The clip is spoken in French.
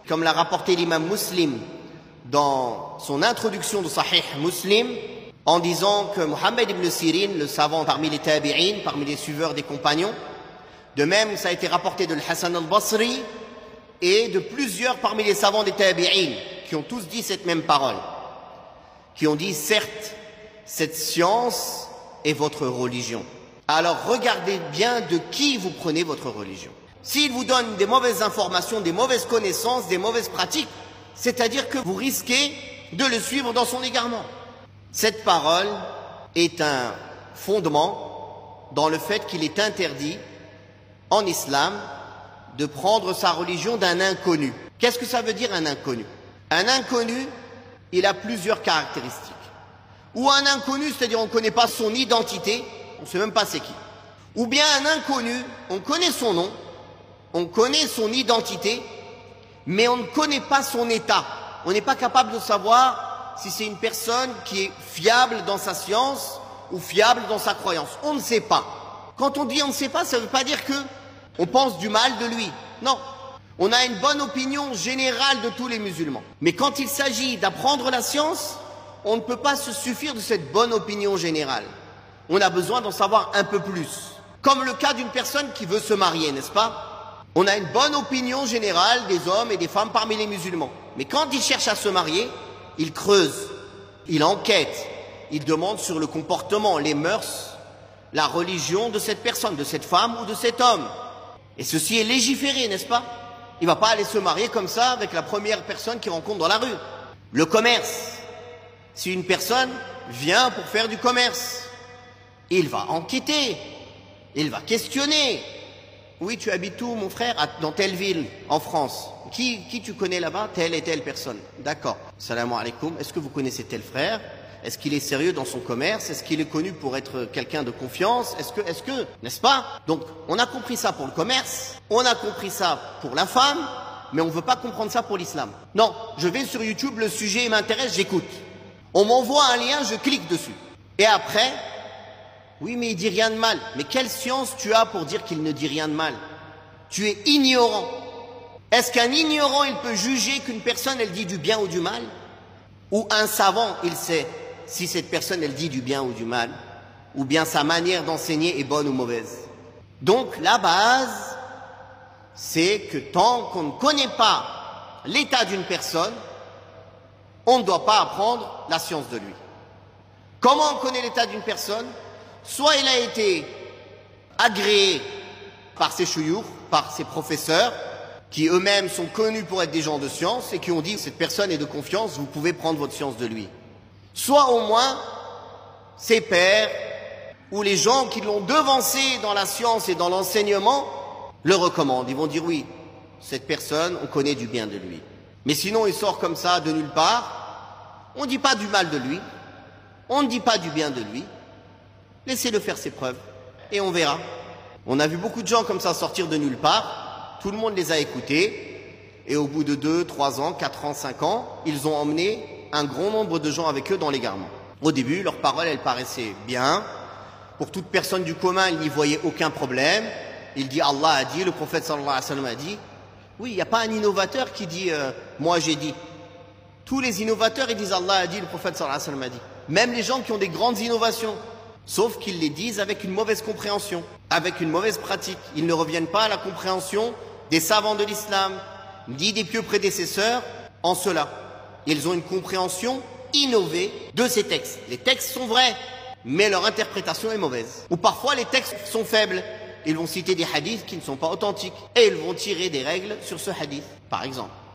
comme l'a rapporté l'imam Muslim dans son introduction de Sahih Muslim, en disant que Mohammed ibn Sirin, le savant parmi les tabi'in, parmi les suiveurs des compagnons, de même ça a été rapporté de Hassan al-Basri et de plusieurs parmi les savants des tabi'in, qui ont tous dit cette même parole, qui ont dit certes, cette science est votre religion. Alors regardez bien de qui vous prenez votre religion. S'il vous donne des mauvaises informations, des mauvaises connaissances, des mauvaises pratiques, c'est-à-dire que vous risquez de le suivre dans son égarement. Cette parole est un fondement dans le fait qu'il est interdit en islam de prendre sa religion d'un inconnu. Qu'est-ce que ça veut dire un inconnu? Un inconnu, il a plusieurs caractéristiques. Ou un inconnu, c'est-à-dire on ne connaît pas son identité, on ne sait même pas c'est qui. Ou bien un inconnu, on connaît son nom, on connaît son identité, mais on ne connaît pas son état. On n'est pas capable de savoir si c'est une personne qui est fiable dans sa science ou fiable dans sa croyance. On ne sait pas. Quand on dit on ne sait pas, ça ne veut pas dire que on pense du mal de lui. Non. On a une bonne opinion générale de tous les musulmans. Mais quand il s'agit d'apprendre la science, on ne peut pas se suffire de cette bonne opinion générale. On a besoin d'en savoir un peu plus. Comme le cas d'une personne qui veut se marier, n'est-ce pas? On a une bonne opinion générale des hommes et des femmes parmi les musulmans. Mais quand il cherche à se marier, il creuse, il enquête, il demande sur le comportement, les mœurs, la religion de cette personne, de cette femme ou de cet homme. Et ceci est légiféré, n'est-ce pas? Il ne va pas aller se marier comme ça avec la première personne qu'il rencontre dans la rue. Le commerce. Si une personne vient pour faire du commerce, il va enquêter, il va questionner. Oui, tu habites où, mon frère? Dans telle ville, en France. Qui tu connais là-bas? Telle et telle personne. D'accord. Salam alaikum. Est-ce que vous connaissez tel frère? Est-ce qu'il est sérieux dans son commerce? Est-ce qu'il est connu pour être quelqu'un de confiance? N'est-ce pas? Donc, on a compris ça pour le commerce, on a compris ça pour la femme, mais on ne veut pas comprendre ça pour l'islam. Non, je vais sur YouTube, le sujet m'intéresse, j'écoute. On m'envoie un lien, je clique dessus. Et après, oui, mais il dit rien de mal. Mais quelle science tu as pour dire qu'il ne dit rien de mal? Tu es ignorant. Est-ce qu'un ignorant, il peut juger qu'une personne, elle dit du bien ou du mal? Ou un savant, il sait si cette personne, elle dit du bien ou du mal? Ou bien sa manière d'enseigner est bonne ou mauvaise? Donc, la base, c'est que tant qu'on ne connaît pas l'état d'une personne, on ne doit pas apprendre la science de lui. Comment on connaît l'état d'une personne? Soit il a été agréé par ses chouyours, par ses professeurs, qui eux-mêmes sont connus pour être des gens de science et qui ont dit cette personne est de confiance, vous pouvez prendre votre science de lui. Soit au moins ses pairs ou les gens qui l'ont devancé dans la science et dans l'enseignement le recommandent. Ils vont dire oui, cette personne, on connaît du bien de lui. Mais sinon, il sort comme ça de nulle part. On ne dit pas du mal de lui. On ne dit pas du bien de lui. Laissez-le faire ses preuves et on verra. On a vu beaucoup de gens comme ça sortir de nulle part. Tout le monde les a écoutés. Et au bout de 2, 3 ans, 4 ans, 5 ans, ils ont emmené un grand nombre de gens avec eux dans l'égarement. Au début, leurs paroles, elles paraissaient bien. Pour toute personne du commun, ils n'y voyaient aucun problème. Il dit Allah a dit, le prophète sallallahu alayhi wa sallam a dit. Oui, il n'y a pas un innovateur qui dit moi j'ai dit. Tous les innovateurs, ils disent Allah a dit, le prophète sallallahu alayhi wa sallam a dit. Même les gens qui ont des grandes innovations. Sauf qu'ils les disent avec une mauvaise compréhension, avec une mauvaise pratique. Ils ne reviennent pas à la compréhension des savants de l'islam, ni des pieux prédécesseurs en cela. Ils ont une compréhension innovée de ces textes. Les textes sont vrais, mais leur interprétation est mauvaise. Ou parfois les textes sont faibles. Ils vont citer des hadiths qui ne sont pas authentiques et ils vont tirer des règles sur ce hadith, par exemple.